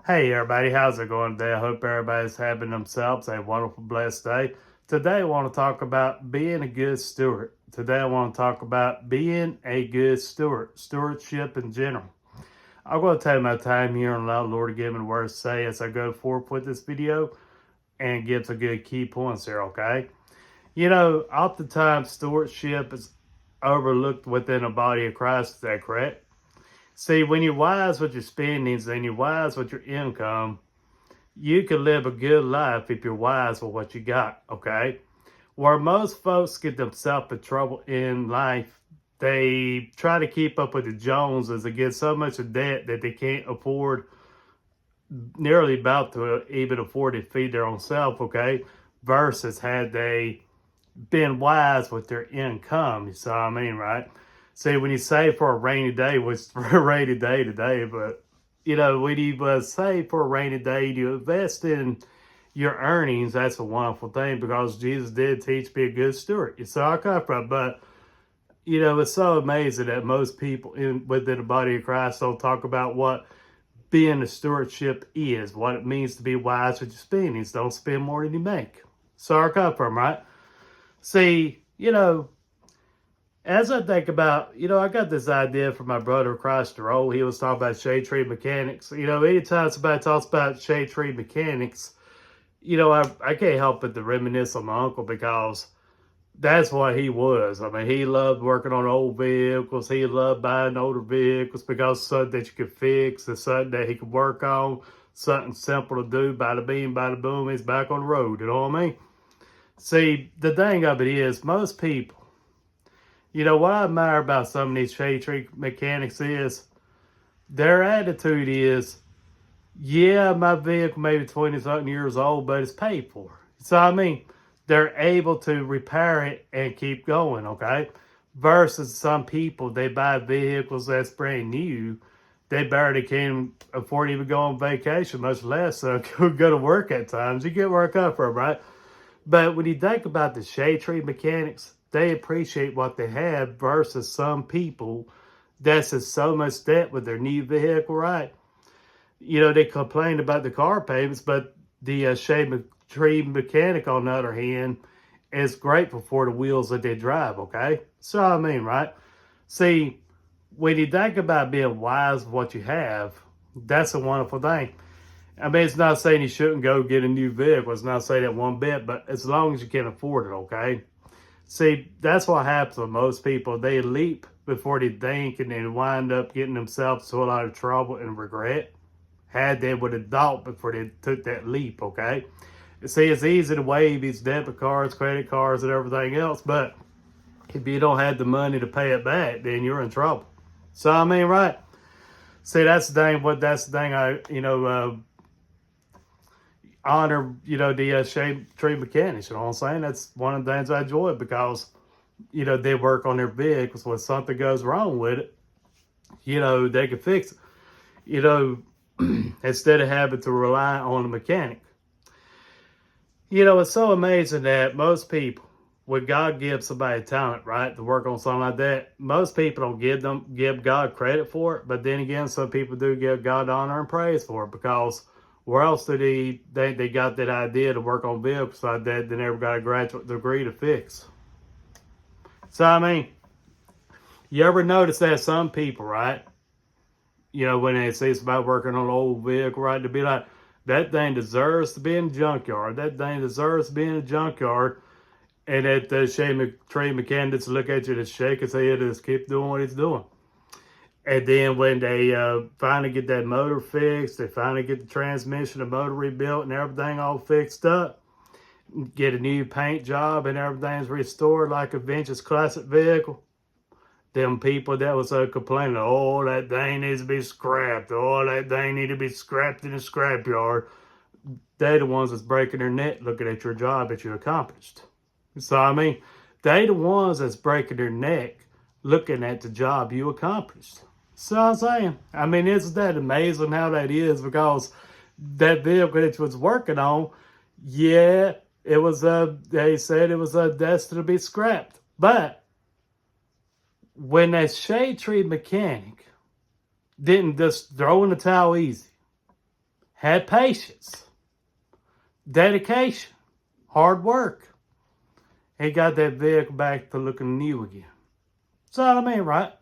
Hey everybody, how's it going today? I hope everybody's having themselves a wonderful, blessed day. Today I want to talk about being a good steward. Today I want to talk about being a good steward, stewardship in general. I'm going to take my time here and allow the Lord to give me the words to say as I go forth with this video and get some good key points here, okay? Oftentimes stewardship is overlooked within the body of Christ. Is that correct? See, when you're wise with your spendings and you're wise with your income, you can live a good life if you're wise with what you got, okay? Where most folks get themselves in trouble in life, they try to keep up with the Joneses and get so much of debt that they can't afford, nearly about to even afford to feed their own self, okay? Versus had they been wise with their income, you see what I mean, right? See, when you save for a rainy day, which is a rainy day today, but when you save for a rainy day, you invest in your earnings. That's a wonderful thing because Jesus did teach me a good steward. You saw I come from, but it's so amazing that most people within the body of Christ don't talk about what being a stewardship is, what it means to be wise with your spendings. Don't spend more than you make. So I come from, right? See, as I think about, I got this idea from my brother across the road. He was talking about shade tree mechanics. Anytime somebody talks about shade tree mechanics, I can't help but to reminisce on my uncle because that's what he was. I mean, he loved working on old vehicles. He loved buying older vehicles because it's something that you could fix. It's something that he could work on. Something simple to do. Bada bing, bada boom, he's back on the road. You know what I mean? See, the thing of it is, most people, what I admire about some of these shade tree mechanics is their attitude is, yeah, my vehicle may be 20-something years old, but it's paid for. So, I mean, they're able to repair it and keep going, okay? Versus some people, they buy vehicles that's brand new. They barely can afford to even go on vacation, much less go to work at times. You get where I come from, right? But when you think about the shade tree mechanics, they appreciate what they have versus some people that's in so much debt with their new vehicle, right? They complain about the car payments, but the shade tree mechanic, on the other hand, is grateful for the wheels that they drive, okay? So, I mean, right? See, when you think about being wise with what you have, that's a wonderful thing. I mean, it's not saying you shouldn't go get a new vehicle. It's not saying that one bit, but as long as you can afford it, okay? See, that's what happens with most people. They leap before they think and then wind up getting themselves to a lot of trouble and regret. Had they would have thought before they took that leap, okay? See, it's easy to wave these debit cards, credit cards, and everything else, but if you don't have the money to pay it back, then you're in trouble. So, I mean, right? See, that's the thing. That's the thing I, honor, the shade tree mechanics. You know what I'm saying? That's one of the things I enjoy because, they work on their vehicles. When something goes wrong with it, they can fix it. Instead of having to rely on a mechanic. It's so amazing that most people, when God gives somebody talent, right, to work on something like that, most people don't give God credit for it. But then again, some people do give God honor and praise for it because where else did they got that idea to work on vehicles like that? They never got a graduate degree to fix. So, I mean, you ever notice that some people, right, when they see somebody working on an old vehicle, right, to be like, that thing deserves to be in the junkyard. That thing deserves to be in the junkyard. And that the shade tree mechanics look at you and shake his head and just keep doing what he's doing. And then when they finally get that motor fixed, they finally get the transmission and motor rebuilt and everything all fixed up, get a new paint job and everything's restored like a vintage classic vehicle, them people that was complaining, oh, that thing needs to be scrapped, oh, that thing need to be scrapped in the scrapyard, they're the ones that's breaking their neck looking at your job that you accomplished. So, I mean, they the ones that's breaking their neck looking at the job you accomplished. So I'm saying, I mean, isn't that amazing how that is? Because that vehicle that you was working on, yeah, it was, they said it was destined to be scrapped. But when that shade tree mechanic didn't just throw in the towel easy, had patience, dedication, hard work. He got that vehicle back to looking new again. That's what I mean, right?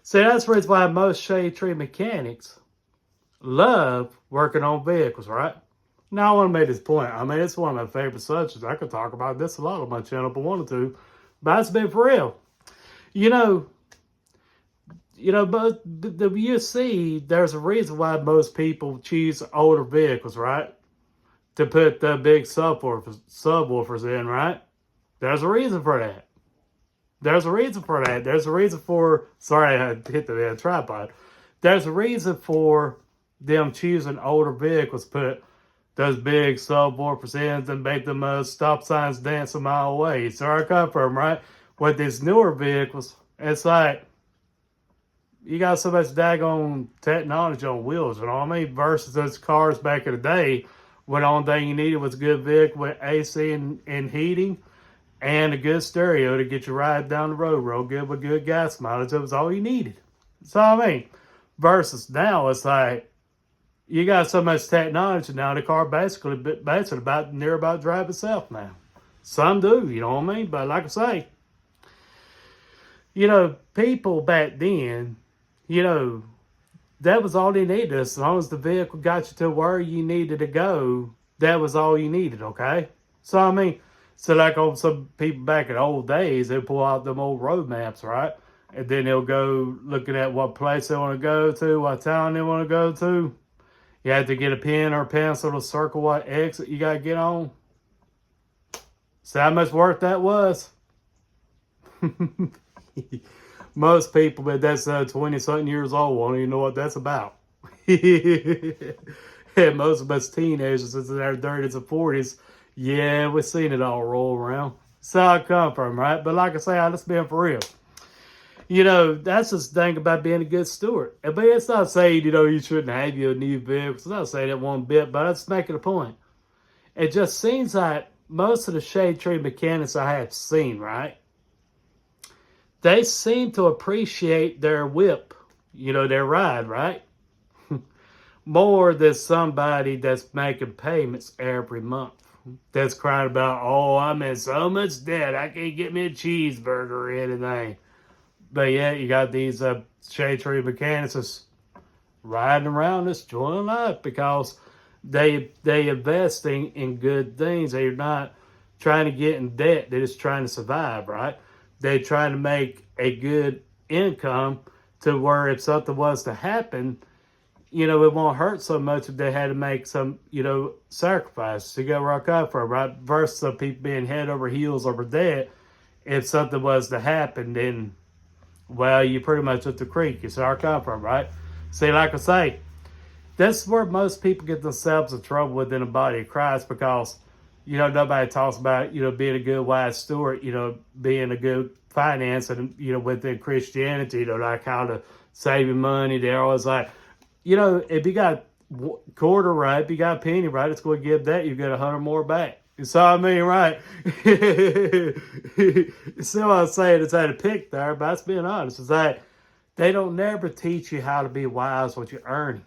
See, that's the reason why most shade tree mechanics love working on vehicles, right? Now, I want to make this point. I mean, it's one of my favorite subjects. I could talk about this a lot on my channel if I wanted to, but it's been for real. But you see, there's a reason why most people choose older vehicles, right? To put the big subwoofers in, right? There's a reason for that. There's a reason for that. There's a reason for, sorry, I hit the tripod. There's a reason for them choosing older vehicles, put those big subwoofers in and make them stop signs dance a mile away. So I come from, right? With these newer vehicles, it's like, you got so much daggone technology on wheels, you know what I mean? Versus those cars back in the day, when the only thing you needed was a good vehicle with AC and heating and a good stereo to get you ride down the road real good with good gas mileage. That was all you needed. So I mean, versus now, it's like, you got so much technology now, the car basically about drive itself now. Some do, you know what I mean? But like I say, people back then, that was all they needed. As long as the vehicle got you to where you needed to go, that was all you needed, okay? So, I mean, like on some people back in the old days, they pull out them old road maps, right? And then they'll go looking at what place they want to go to, what town they want to go to. You have to get a pen or a pencil to circle what exit you got to get on. See how much work that was? Most people, but that's 20-something years old, won't even know what that's about. And most of us teenagers, since in our 30s and 40s, yeah, we've seen it all roll around. That's how I come from, right? But like I say, I'm just being for real. That's the thing about being a good steward. But it's not saying, you shouldn't have your new vehicle. It's not saying that one bit, but I'm just making a point. It just seems like most of the shade tree mechanics I have seen, right? They seem to appreciate their whip, their ride, right? More than somebody that's making payments every month. That's crying about, oh, I'm in so much debt, I can't get me a cheeseburger or anything. But yeah, you got these shade tree mechanics that's riding around this enjoying life because they investing in good things. They're not trying to get in debt. They're just trying to survive, right? They're trying to make a good income to where if something was to happen, it won't hurt so much if they had to make some, sacrifice to get where I come from, right? Versus some people being head over heels over debt. If something was to happen, then, well, you pretty much at the creek. You see where I come from, right? See, like I say, that's where most people get themselves in trouble within the body of Christ because, nobody talks about, being a good wise steward, being a good finance and, within Christianity, like how to save your money. They're always like, if you got quarter right, if you got a penny right, it's going to give that, you get 100 more back. So I mean, right? See what I'm saying? It's had a pick there, but that's being honest. It's like they don't never teach you how to be wise with your earnings.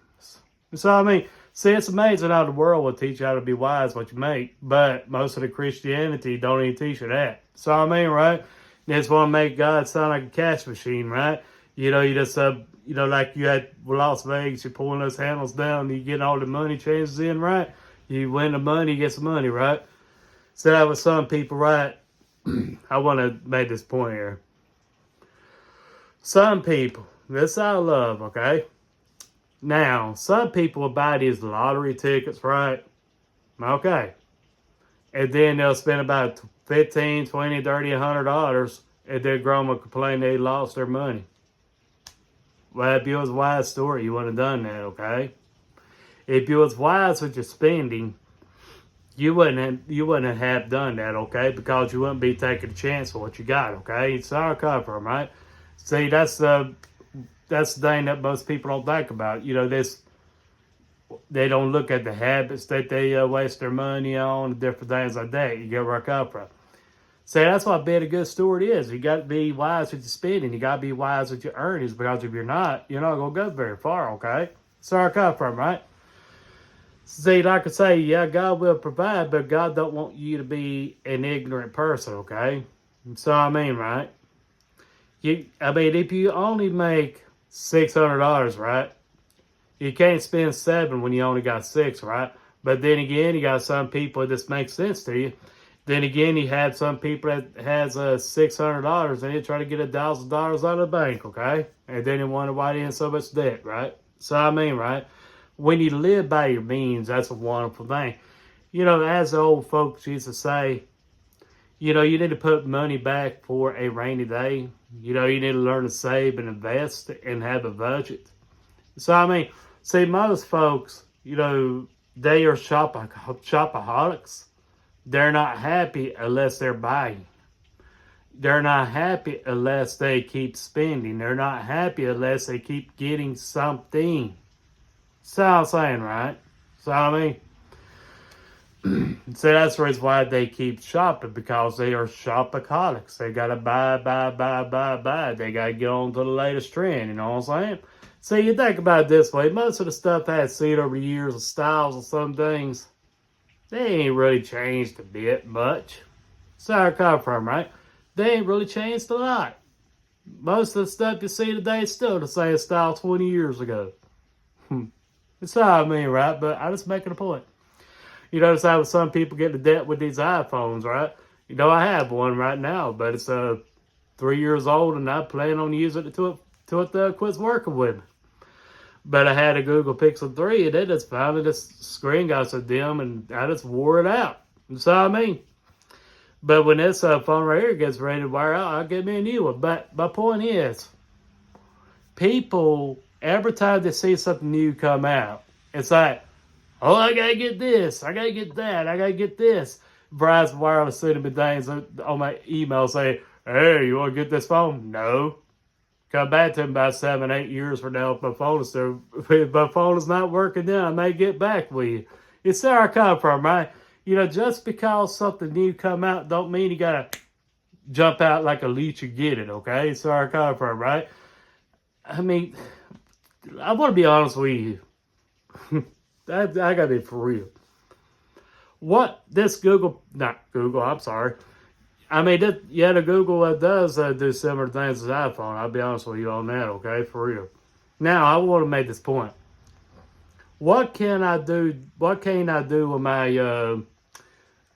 So I mean, see, it's amazing how the world will teach you how to be wise what you make, but most of the Christianity don't even teach you that. So I mean, right? They just want to make God sound like a cash machine, right? You just like you had Las Vegas, you're pulling those handles down, you get all the money changes in, right? You win the money, you get some money, right? So that was some people, right? I want to make this point here. Some people, this I love, okay? Now, some people will buy these lottery tickets, right? Okay. And then they'll spend about $15, $20, $30, $100, and their grandma complain they lost their money. Well, if you was a wise steward, you wouldn't have done that, okay? If you was wise with your spending, you wouldn't have done that, okay? Because you wouldn't be taking a chance for what you got, okay? It's our come from, right? See, that's the thing that most people don't think about. They don't look at the habits that they waste their money on, different things like that. You get where I come from. See, that's what being a good steward is. You got to be wise with your spending. You got to be wise with your earnings because if you're not going to go very far, okay? So I come from, right? See, like I say, yeah, God will provide, but God don't want you to be an ignorant person, okay? So I mean, right? If you only make $600, right? You can't spend seven when you only got six, right? But then again, you got some people this makes sense to you. Then again, you have some people that has $600 and they try to get $1,000 out of the bank, okay? And then they wonder why they in so much debt, right? So I mean, right? When you live by your means, that's a wonderful thing. As the old folks used to say, you need to put money back for a rainy day. You need to learn to save and invest and have a budget. So I mean, see, most folks, they are shopaholics. They're not happy unless they're buying. They're not happy unless they keep spending. They're not happy unless they keep getting something. So I'm saying, right? So I mean, so that's the reason why they keep shopping, because they are shopaholics. They gotta buy, buy, buy, buy, buy. They gotta get on to the latest trend. You know what I'm saying? So you think about it this way: most of the stuff I had seen over the years, the styles of some things, they ain't really changed a bit much. So I come from, right? They ain't really changed a lot. Most of the stuff you see today is still the same style 20 years ago. That's how I mean, right? But I'm just making a point. That's how some people get into debt with these iPhones, right? I have one right now, but it's 3 years old, and I plan on using it till it quits working with me. But I had a Google Pixel 3, and it just finally this screen got so dim, and I just wore it out. So I mean, but when this phone right here gets ready to wear out, I'll get me a new one. But my point is, people, every time they see something new come out, it's like, oh, I gotta get this, I gotta get that, I gotta get this. Verizon Wireless sending me things on my email saying, hey, you want to get this phone? No. Come back to them about 7, 8 years from now if my phone is still, if my phone is not working, then I may get back with you. It's where I come from, right? Just because something new come out don't mean you gotta jump out like a leech and get it, okay? It's where I come from, right? I mean, I want to be honest with you. I gotta be for real. What this I'm sorry. I mean, the Google does do similar things as iPhone. I'll be honest with you on that, okay? For real. Now, I want to make this point. What can I do with my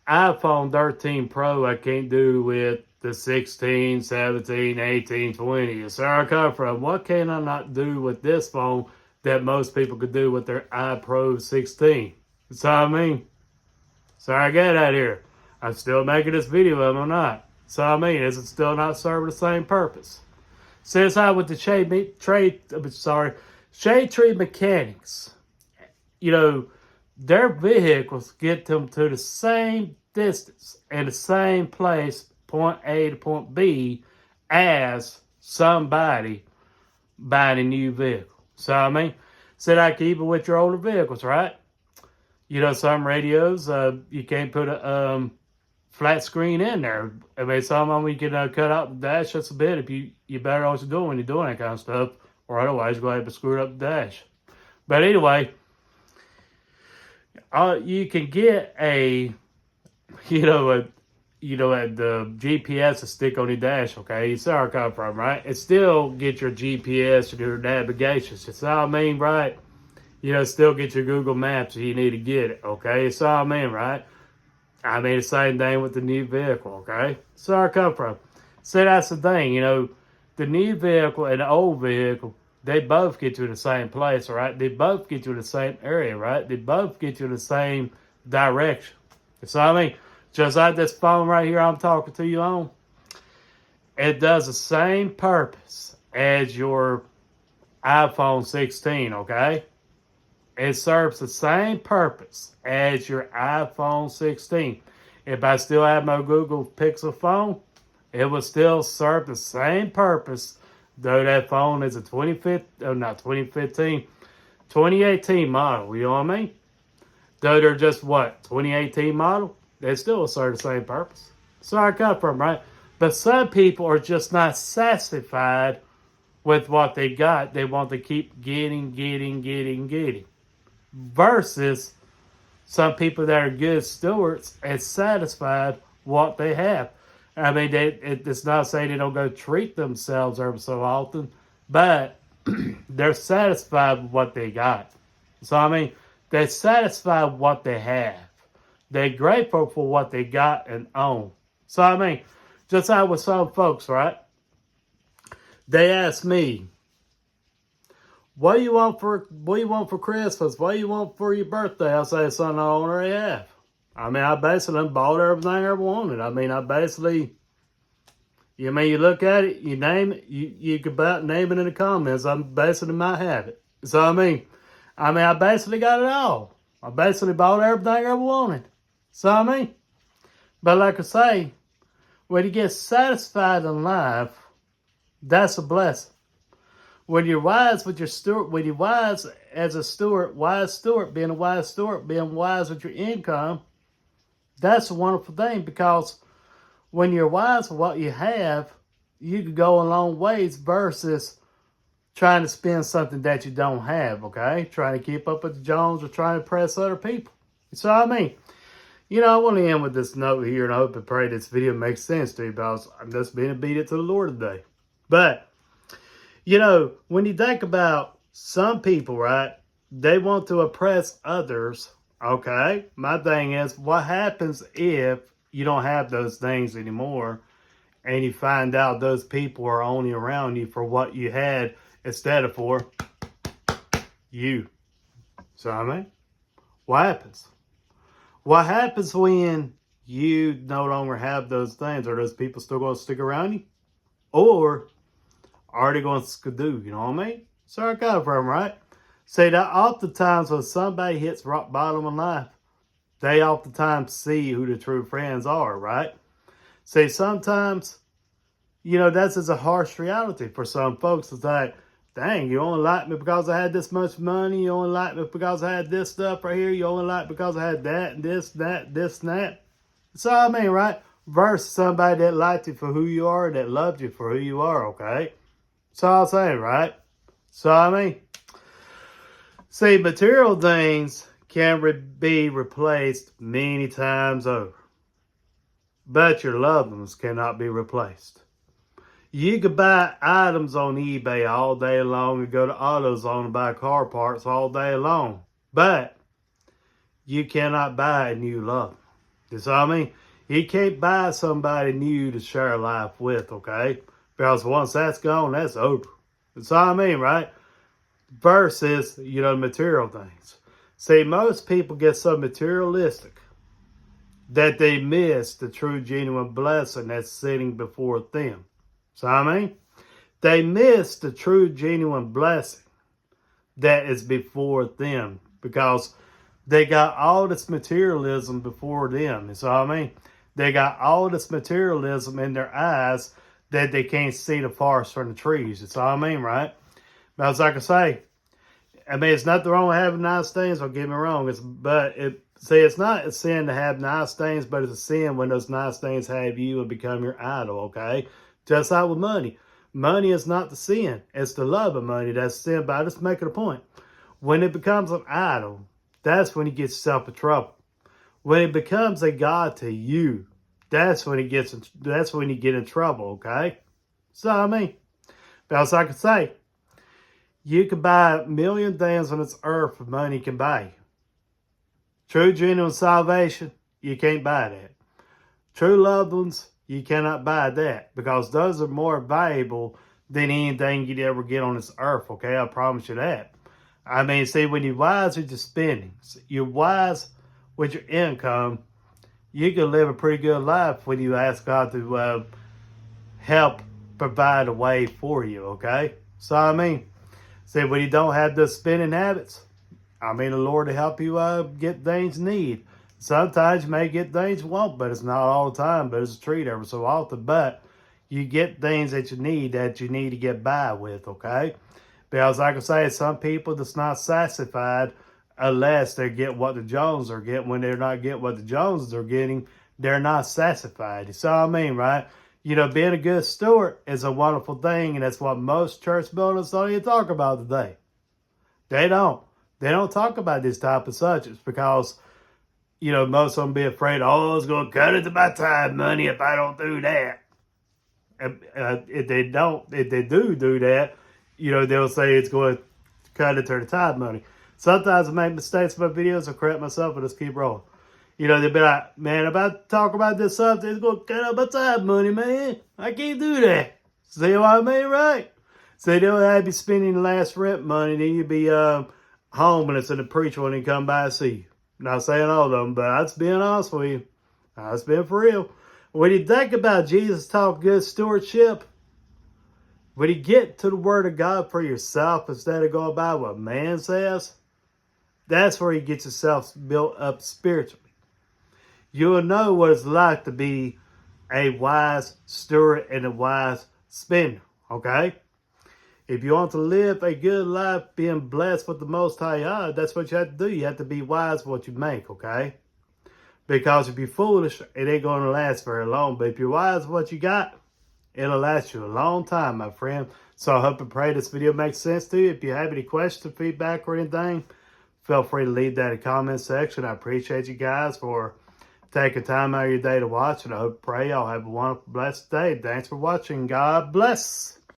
iPhone 13 Pro I can't do with the 16, 17, 18, 20? It's where I come from. What can I not do with this phone that most people could do with their iPro 16? So I mean, so I get out here. I'm still making this video, am I not? So I mean, is it still not serving the same purpose? Since I with the shade tree mechanics, their vehicles get them to the same distance and the same place, point A to point B, as somebody buying a new vehicle. So I mean, like even with your older vehicles, right? Some radios, you can't put a flat screen in there. I mean, some of them you can cut out the dash just a bit if you better know what you're doing when you're doing that kind of stuff, or otherwise you're going to have to screw up the dash. But anyway, you can get a the GPS to stick on your dash, okay? You see where I come from, right? It still get your GPS and your navigation. So I mean, right? Still get your Google Maps if you need to get it, okay? So I mean, right? I mean, the same thing with the new vehicle, okay? So where I come from. So that's the thing, the new vehicle and the old vehicle, they both get you in the same place, right? They both get you in the same area, right? They both get you in the same direction. So I mean, just like this phone right here I'm talking to you on, it does the same purpose as your iPhone 16, okay? It serves the same purpose as your iPhone 16. If I still have my Google Pixel phone, it will still serve the same purpose, though that phone is a 2018 model, you know what I mean? Though they're just 2018 model, they still serve the same purpose. So I come from, right? But some people are just not satisfied with what they got. They want to keep getting. Versus Some people that are good stewards is satisfied what they have. I mean, it's not saying they don't go treat themselves every so often, but they're satisfied with what they got. So, I mean, they're satisfied with what they have. They're grateful for what they got and own. So, I mean, just like with some folks, right? They ask me, what do you want for Christmas? What do you want for your birthday? I say, son, I already have. I mean, I basically bought everything I ever wanted. I mean, you look at it, you name it, you can about name it in the comments. I basically might have it. So, I mean, I basically got it all. I basically bought everything I ever wanted. So, I mean, but like I say, when you get satisfied in life, that's a blessing. When you're wise with your steward, when you're wise as a steward, being a wise steward, being wise with your income, that's a wonderful thing, because when you're wise with what you have, you can go a long ways versus trying to spend something that you don't have, okay? Trying to keep up with the Jones or trying to impress other people. So, I mean, I want to end with this note here, and I hope and pray this video makes sense to you, because I'm just being obedient to the Lord today. But, when you think about some people, right, they want to oppress others, okay? My thing is, what happens if you don't have those things anymore and you find out those people are only around you for what you had instead of for you? So, I mean, what happens? What happens when you no longer have those things? Are those people still going to stick around you? Or are they going to skidoo? You know what I mean? So I got it from, right? See, that oftentimes when somebody hits rock bottom in life, they oftentimes see who the true friends are, right? See, sometimes, that's just a harsh reality for some folks. It's like, dang, you only like me because I had this much money. You only like me because I had this stuff right here. You only like me because I had that and this, that, this, and that. So, I mean, right? Versus somebody that liked you for who you are, that loved you for who you are, okay? So I'll say, right? So, I mean, see, material things can be replaced many times over. But your loved ones cannot be replaced. You could buy items on eBay all day long and go to AutoZone and buy car parts all day long. But you cannot buy a new love. You see what I mean? You can't buy somebody new to share life with, okay? Because once that's gone, that's over. That's what I mean, right? Versus, material things. See, most people get so materialistic that they miss the true, genuine blessing that's sitting before them. So, I mean, they miss the true, genuine blessing that is before them, because they got all this materialism before them. So, I mean, they got all this materialism in their eyes that they can't see the forest from the trees. That's all I mean, right? But as like I say, it's nothing wrong with having nice things, don't get me wrong. It's not a sin to have nice things, but it's a sin when those nice things have you and become your idol, okay? Just like with money. Money is not the sin. It's the love of money that's sin. But I just make it a point. When it becomes an idol, that's when you get yourself in trouble. When it becomes a god to you, that's when you get in trouble, okay? So, I mean, but as I can say, you can buy a million things on this earth that money can buy. True, genuine salvation, you can't buy that. True loved ones, you cannot buy that, because those are more valuable than anything you'd ever get on this earth, okay? I promise you that. I mean, see, when you're wise with your spending, you're wise with your income, you can live a pretty good life when you ask God to help provide a way for you, okay? So, I mean, see, when you don't have those spending habits, the Lord will help you get things you need. Sometimes you may get things you want, but it's not all the time, but it's a treat every so often. But you get things that you need to get by with, okay? Because like I say, some people that's not satisfied unless they get what the Joneses are getting. When they're not getting what the Joneses are getting, they're not satisfied. You see what I mean, right? Being a good steward is a wonderful thing, and that's what most church buildings don't even talk about today. They don't. They don't talk about this type of subjects because you know, most of them be afraid, oh, it's going to cut into my tithe money if I don't do that. If they do that, you know, they'll say it's going to cut into their tithe money. Sometimes I make mistakes in my videos, I correct myself, and just keep rolling. You know, they'll be like, man, if I talk about this something, it's going to cut out my tithe money, man. I can't do that. See what I mean, right? So they'll have you spending the last rent money, then you'll be home and it's in the preacher when he come by and see you. Not saying all of them, but I'm just being honest with you. I'm just being for real. When you think about Jesus talk good stewardship, when you get to the word of God for yourself instead of going by what man says, that's where you get yourself built up spiritually. You'll know what it's like to be a wise steward and a wise spender, okay? If you want to live a good life being blessed with the Most High God, that's what you have to do. You have to be wise with what you make, okay? Because if you're foolish, it ain't going to last very long. But if you're wise with what you got, it'll last you a long time, my friend. So I hope and pray this video makes sense to you. If you have any questions, feedback, or anything, feel free to leave that in the comment section. I appreciate you guys for taking time out of your day to watch. And I hope and pray y'all have a wonderful, blessed day. Thanks for watching. God bless.